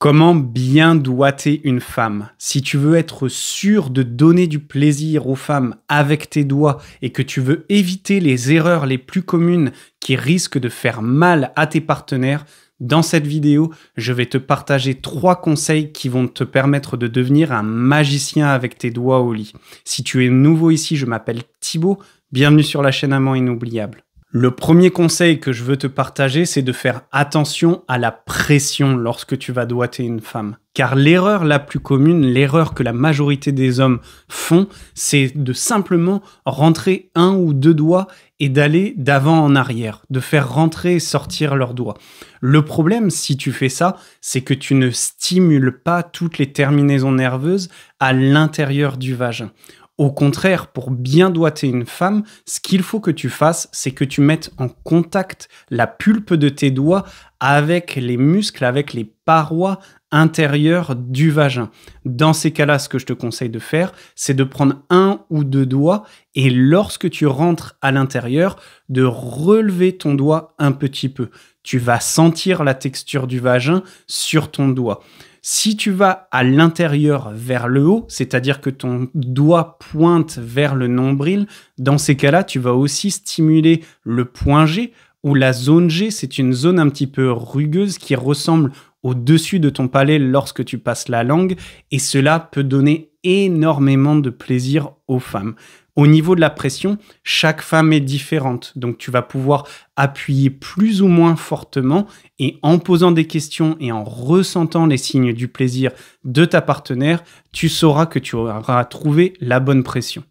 Comment bien doigter une femme? Si tu veux être sûr de donner du plaisir aux femmes avec tes doigts et que tu veux éviter les erreurs les plus communes qui risquent de faire mal à tes partenaires, dans cette vidéo, je vais te partager 3 conseils qui vont te permettre de devenir un magicien avec tes doigts au lit. Si tu es nouveau ici, je m'appelle Thibaut, bienvenue sur la chaîne Amant Inoubliable. Le premier conseil que je veux te partager, c'est de faire attention à la pression lorsque tu vas doigter une femme. Car l'erreur la plus commune, l'erreur que la majorité des hommes font, c'est de simplement rentrer 1 ou 2 doigts et d'aller d'avant en arrière, de faire rentrer et sortir leurs doigts. Le problème, si tu fais ça, c'est que tu ne stimules pas toutes les terminaisons nerveuses à l'intérieur du vagin. Au contraire, pour bien doigter une femme, ce qu'il faut que tu fasses, c'est que tu mettes en contact la pulpe de tes doigts avec les muscles, avec les parois intérieures du vagin. Dans ces cas-là, ce que je te conseille de faire, c'est de prendre 1 ou 2 doigts et lorsque tu rentres à l'intérieur, de relever ton doigt un petit peu. Tu vas sentir la texture du vagin sur ton doigt. Si tu vas à l'intérieur vers le haut, c'est-à-dire que ton doigt pointe vers le nombril, dans ces cas-là, tu vas aussi stimuler le point G, ou la zone G, c'est une zone un petit peu rugueuse qui ressemble au-dessus de ton palais lorsque tu passes la langue, et cela peut donner énormément de plaisir aux femmes. Au niveau de la pression, chaque femme est différente, donc tu vas pouvoir appuyer plus ou moins fortement et en posant des questions et en ressentant les signes du plaisir de ta partenaire, tu sauras que tu auras trouvé la bonne pression.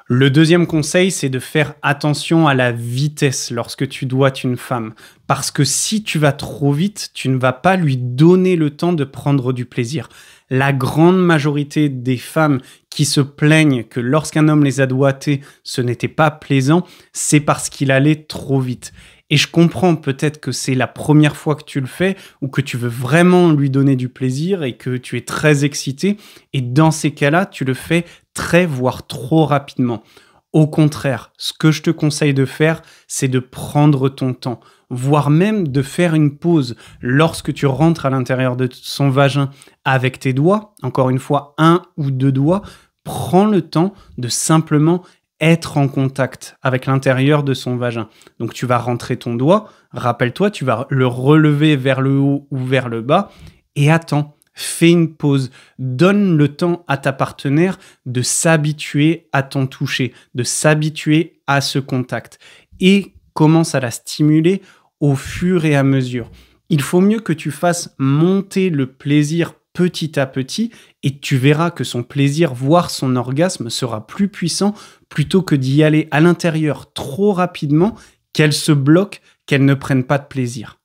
Le deuxième conseil, c'est de faire attention à la vitesse lorsque tu doigtes une femme. Parce que si tu vas trop vite, tu ne vas pas lui donner le temps de prendre du plaisir. La grande majorité des femmes qui se plaignent que lorsqu'un homme les a doigtées, ce n'était pas plaisant, c'est parce qu'il allait trop vite. Et je comprends peut-être que c'est la première fois que tu le fais ou que tu veux vraiment lui donner du plaisir et que tu es très excité. Et dans ces cas-là, tu le fais très, voire trop rapidement. Au contraire, ce que je te conseille de faire, c'est de prendre ton temps, voire même de faire une pause lorsque tu rentres à l'intérieur de son vagin avec tes doigts, encore une fois 1 ou 2 doigts, prends le temps de simplement être en contact avec l'intérieur de son vagin. Donc tu vas rentrer ton doigt, rappelle-toi, tu vas le relever vers le haut ou vers le bas et attends. Fais une pause, donne le temps à ta partenaire de s'habituer à ton toucher, de s'habituer à ce contact et commence à la stimuler au fur et à mesure. Il faut mieux que tu fasses monter le plaisir petit à petit et tu verras que son plaisir, voire son orgasme sera plus puissant plutôt que d'y aller à l'intérieur trop rapidement, qu'elle se bloque, qu'elle ne prenne pas de plaisir.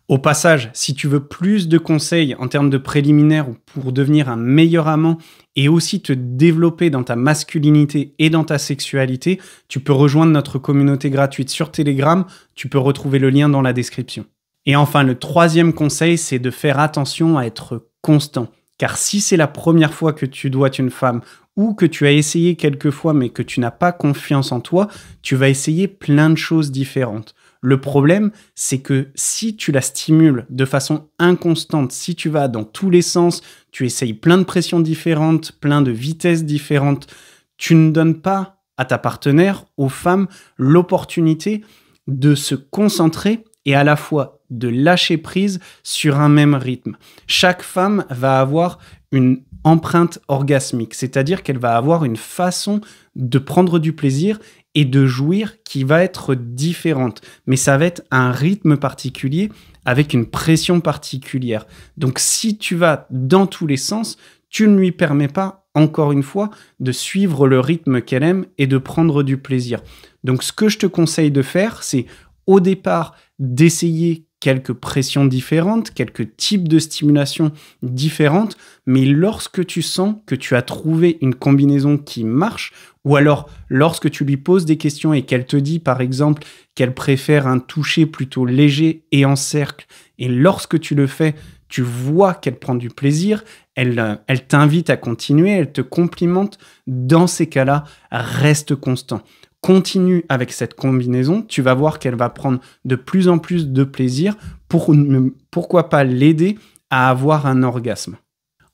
Au passage, si tu veux plus de conseils en termes de préliminaires ou pour devenir un meilleur amant et aussi te développer dans ta masculinité et dans ta sexualité, tu peux rejoindre notre communauté gratuite sur Telegram. Tu peux retrouver le lien dans la description. Et enfin, le troisième conseil, c'est de faire attention à être constant. Car si c'est la première fois que tu doigtes une femme ou que tu as essayé quelques fois mais que tu n'as pas confiance en toi, tu vas essayer plein de choses différentes. Le problème, c'est que si tu la stimules de façon inconstante, si tu vas dans tous les sens, tu essayes plein de pressions différentes, plein de vitesses différentes, tu ne donnes pas à ta partenaire, aux femmes, l'opportunité de se concentrer et à la fois de lâcher prise sur un même rythme. Chaque femme va avoir une empreinte orgasmique, c'est-à-dire qu'elle va avoir une façon de prendre du plaisir et de jouir qui va être différente. Mais ça va être un rythme particulier avec une pression particulière. Donc si tu vas dans tous les sens, tu ne lui permets pas, encore une fois, de suivre le rythme qu'elle aime et de prendre du plaisir. Donc ce que je te conseille de faire, c'est au départ d'essayer quelques pressions différentes, quelques types de stimulation différentes, mais lorsque tu sens que tu as trouvé une combinaison qui marche, ou alors lorsque tu lui poses des questions et qu'elle te dit par exemple qu'elle préfère un toucher plutôt léger et en cercle, et lorsque tu le fais, tu vois qu'elle prend du plaisir, elle t'invite à continuer, elle te complimente, dans ces cas-là, reste constant. Continue avec cette combinaison, tu vas voir qu'elle va prendre de plus en plus de plaisir. Pourquoi pas l'aider à avoir un orgasme.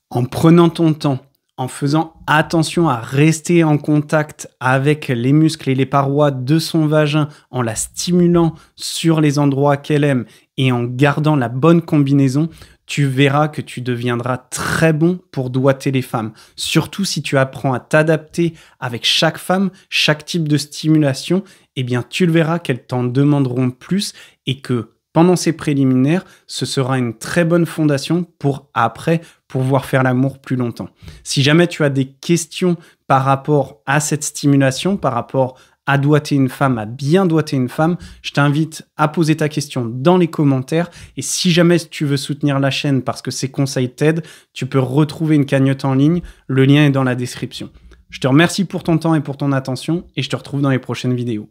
En prenant ton temps, en faisant attention à rester en contact avec les muscles et les parois de son vagin, en la stimulant sur les endroits qu'elle aime et en gardant la bonne combinaison, tu verras que tu deviendras très bon pour doigter les femmes. Surtout si tu apprends à t'adapter avec chaque femme, chaque type de stimulation, eh bien tu le verras qu'elles t'en demanderont plus et que pendant ces préliminaires, ce sera une très bonne fondation pour après pouvoir faire l'amour plus longtemps. Si jamais tu as des questions par rapport à cette stimulation, par rapport à doigter une femme, à bien doigter une femme, je t'invite à poser ta question dans les commentaires. Et si jamais tu veux soutenir la chaîne parce que ces conseils t'aident, tu peux retrouver une cagnotte en ligne. Le lien est dans la description. Je te remercie pour ton temps et pour ton attention et je te retrouve dans les prochaines vidéos.